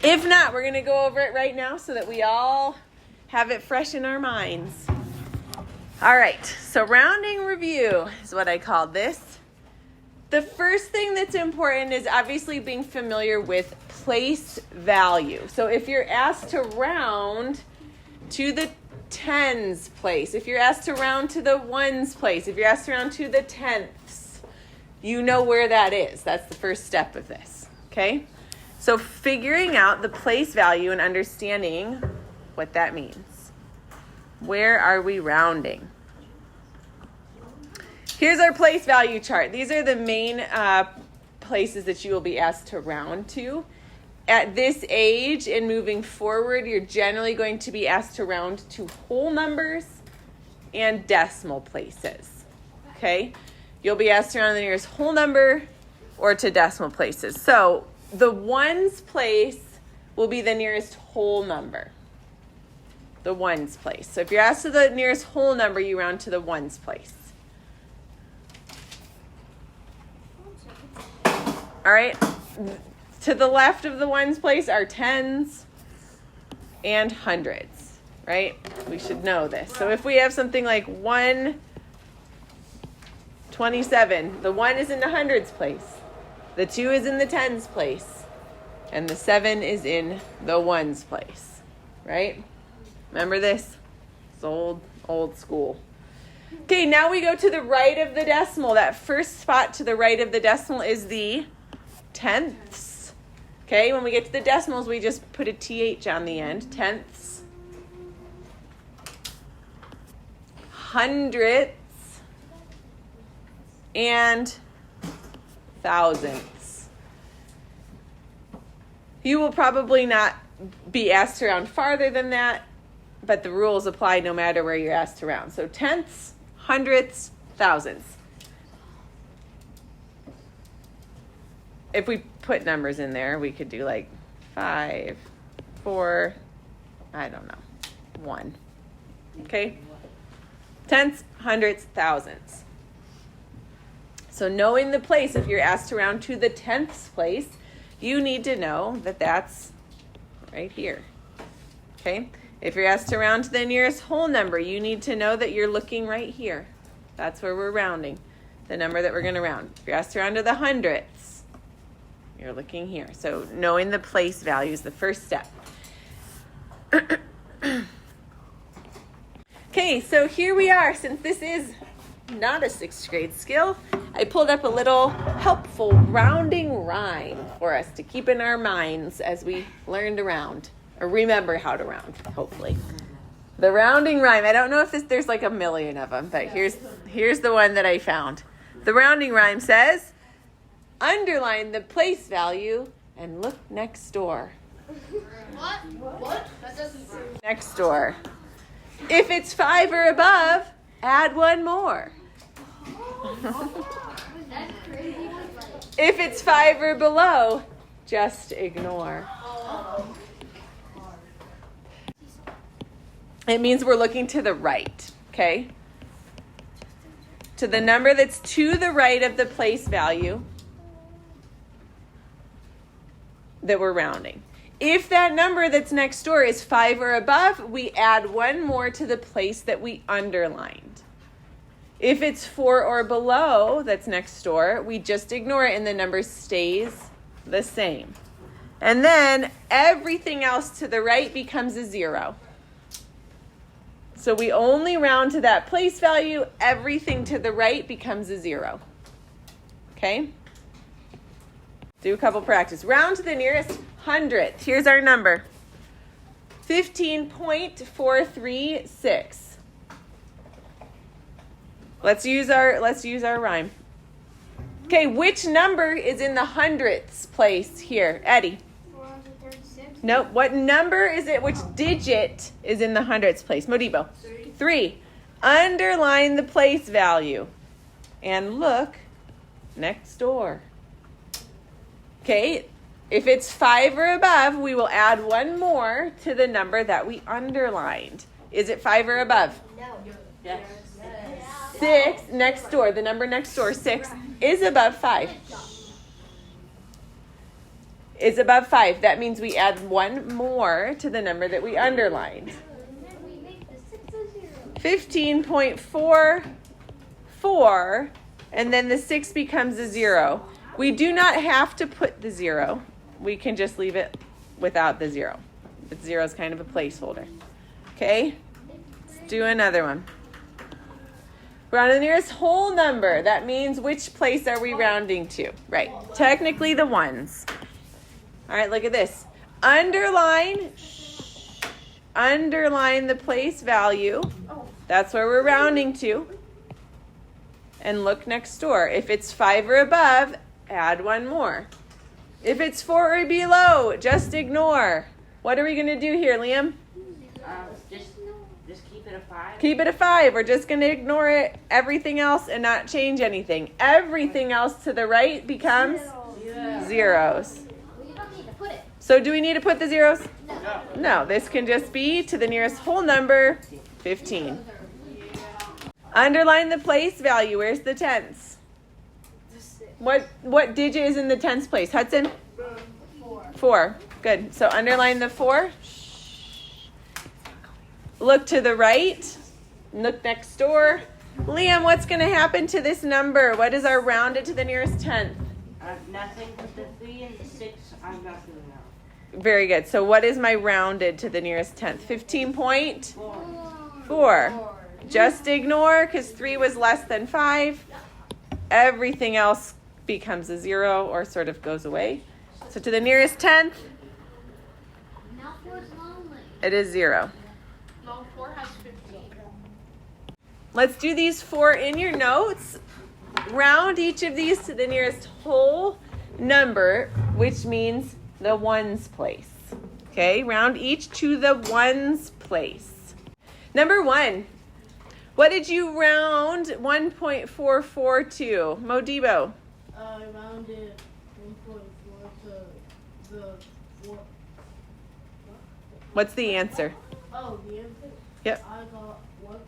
If not, we're going to go over it right now so that we all have it fresh in our minds. All right, so rounding review is what I called this. The first thing that's important is obviously being familiar with place value. So if you're asked to round to the tens place, if you're asked to round to the ones place, if you're asked to round to the tenths, you know where that is. That's the first step of this, okay? So figuring out the place value and understanding what that means. Where are we rounding? Here's our place value chart. These are the main places that you will be asked to round to. At this age and moving forward, you're generally going to be asked to round to whole numbers and decimal places. Okay? You'll be asked to round the nearest whole number or to decimal places. So the ones place will be the nearest whole number. The ones place. So if you're asked to the nearest whole number, you round to the ones place. All right, to the left of the ones place are tens and hundreds, right? We should know this. So if we have something like 127, the 1 is in the hundreds place, the 2 is in the tens place, and the 7 is in the ones place, right? Remember this? It's old school. Okay, now we go to the right of the decimal. That first spot to the right of the decimal is the tenths. Okay, when we get to the decimals, we just put a TH on the end. Tenths. Hundredths. And thousandths. You will probably not be asked to round farther than that, but the rules apply no matter where you're asked to round. So tenths, hundredths, thousandths. If we put numbers in there, we could do like 5, 4, I don't know, 1. Okay? Tenths, hundredths, thousandths. So knowing the place, if you're asked to round to the tenths place, you need to know that that's right here. Okay? If you're asked to round to the nearest whole number, you need to know that you're looking right here. That's where we're rounding, the number that we're going to round. If you're asked to round to the hundredths, you're looking here. So knowing the place value is the first step. Okay, so here we are. Since this is not a 6th grade skill, I pulled up a little helpful rounding rhyme for us to keep in our minds as we learn to round, or remember how to round, hopefully. The rounding rhyme. I don't know if there's like a million of them, but here's the one that I found. The rounding rhyme says, underline the place value and look next door. What? That doesn't sound... Next door. If it's 5 or above, add 1 more. That's crazy. If it's 5 or below, just ignore. It means we're looking to the right, okay? To the number that's to the right of the place value that we're rounding. If that number that's next door is 5 or above, we add 1 more to the place that we underlined. If it's 4 or below that's next door, we just ignore it and the number stays the same. And then everything else to the right becomes a 0. So we only round to that place value. Everything to the right becomes a 0. Okay? Do a couple practice. Round to the nearest hundredth. Here's our number. 15.436. Let's use our rhyme. Okay, which number is in the hundredths place here? Eddie. 436. Nope. What number is it? Which digit is in the hundredths place? Modibo. 3. Underline the place value and look next door. Okay, if it's 5 or above, we will add 1 more to the number that we underlined. Is it 5 or above? No. Yes. 6 next door, the number next door, 6, is above 5. is above 5. That means we add one more to the number that we underlined. 15.44, and then the 6 becomes a 0. We do not have to put the 0. We can just leave it without the 0. The 0 is kind of a placeholder. Okay? Let's do another one. Round to the nearest whole number. That means which place are we rounding to? Right. Technically the ones. All right, look at this. Underline the place value. That's where we're rounding to. And look next door. If it's 5 or above, add one more. If it's 4 or below, just ignore. What are we going to do here, Liam? Just keep it a 5. Keep it a 5. We're just going to ignore it, everything else, and not change anything. Everything else to the right becomes zeros. Well, you don't need to put it. So do we need to put the zeros? No. No, this can just be to the nearest whole number, 15. Underline the place value. Where's the tens? What digit is in the tens place? Hudson? 4. Good. So underline the 4. Look to the right. Look next door. Liam, what's going to happen to this number? What is our rounded to the nearest tenth? Nothing but the 3 and the 6. I'm not doing that. Very good. So what is my rounded to the nearest tenth? 15.4. Just ignore because 3 was less than 5. Everything else becomes a 0 or sort of goes away. So to the nearest tenth, Now 4 is lonely. it is 0. No, 4 has 15. Let's do these 4 in your notes. Round each of these to the nearest whole number, which means the ones place. Okay, round each to the ones place. Number 1. What did you round 1.44 to? Modibo. I rounded 1.4 to the 4. What's the answer? Oh, the answer? Yep. I got what?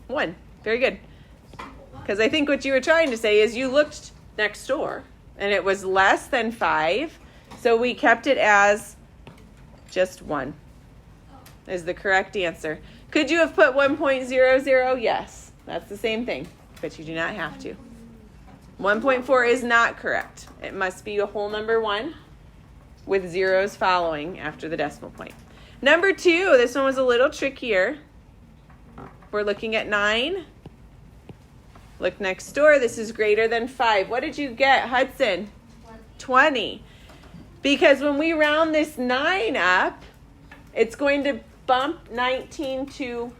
1. Very good. Because I think what you were trying to say is you looked next door and it was less than 5. So we kept it as just 1 is the correct answer. Could you have put 1.00? Yes. That's the same thing. But you do not have to. 1.4 is not correct. It must be a whole number 1 with zeros following after the decimal point. Number 2, this one was a little trickier. We're looking at 9. Look next door. This is greater than 5. What did you get, Hudson? 20. Because when we round this 9 up, it's going to bump 19 to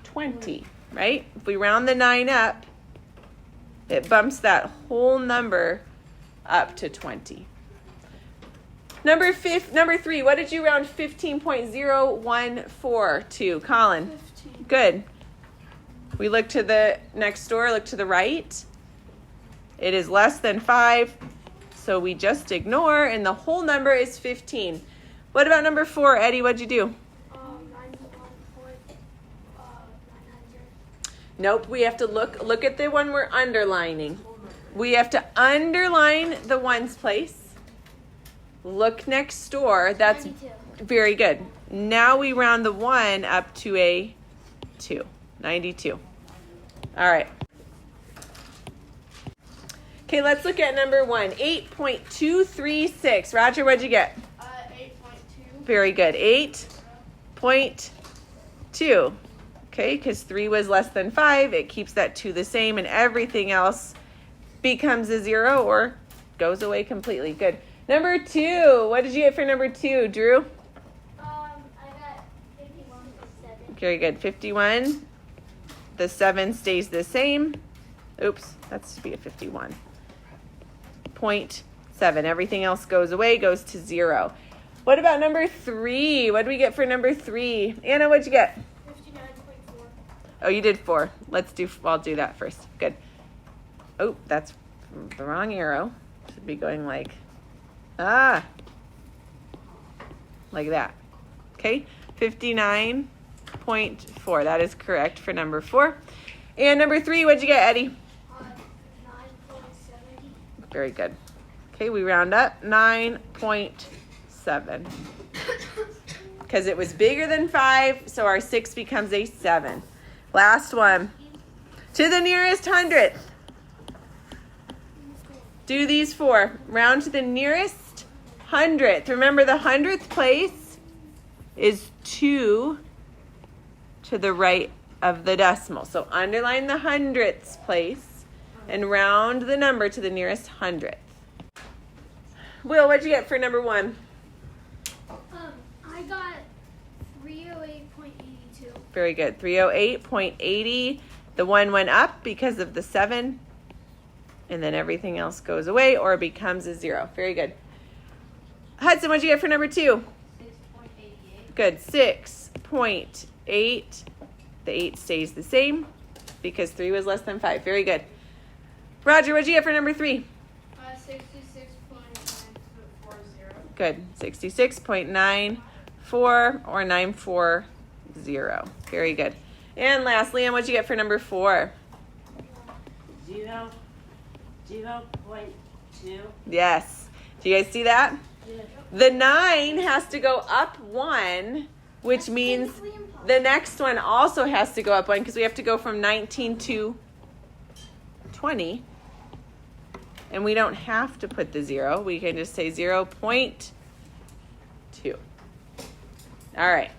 20, right? If we round the 9 up, it bumps that whole number up to 20. Number 3, what did you round 15.014 to? Colin? 15. Good. We look to the next door, look to the right. It is less than 5, so we just ignore, and the whole number is 15. What about number 4, Eddie? What'd you do? 91.900. Nope, we have to look at the one we're underlining. We have to underline the ones place. Look next door. That's 92. very good. Now we round the 1 up to a 2. 92. All right. Okay, let's look at number 1. 8.236. Roger, what'd you get? 8.2. Very good. 8.2. Okay, because 3 was less than 5. It keeps that 2 the same, and everything else becomes a 0 or goes away completely. Good. Number 2. What did you get for number 2, Drew? I got 51.7. Very good. 51. The 7 stays the same. Oops, that should be a 51.7. Everything else goes away, goes to 0. What about number 3? What do we get for number 3? Anna, what'd you get? 59.4. Oh, you did 4. I'll do that first. Good. Oh, that's the wrong arrow. Should be going like that. Okay, 59.4. That is correct for number 4. And number 3, what'd you get, Eddie? 9.70. Very good. Okay, we round up 9.70. 7. Because it was bigger than 5, so our 6 becomes a 7. Last one. To the nearest hundredth. Do these 4. Round to the nearest hundredth. Remember, the hundredth place is 2 to the right of the decimal. So underline the hundredths place and round the number to the nearest hundredth. Will, what'd you get for number 1? I got 308.82. Very good. 308.80. The 1 went up because of the 7. And then everything else goes away or becomes a 0. Very good. Hudson, what'd you get for number 2? 6.88. Good. 6.8. The 8 stays the same because 3 was less than 5. Very good. Roger, what'd you get for number 3? 66.940. Good. 66.94 or 940. Very good. And last, Liam, what'd you get for number 4? 0.2. Yes. Do you guys see that? Yeah. The 9 has to go up 1, which means the next one also has to go up 1 because we have to go from 19 to 20. And we don't have to put the 0. We can just say 0.2. All right.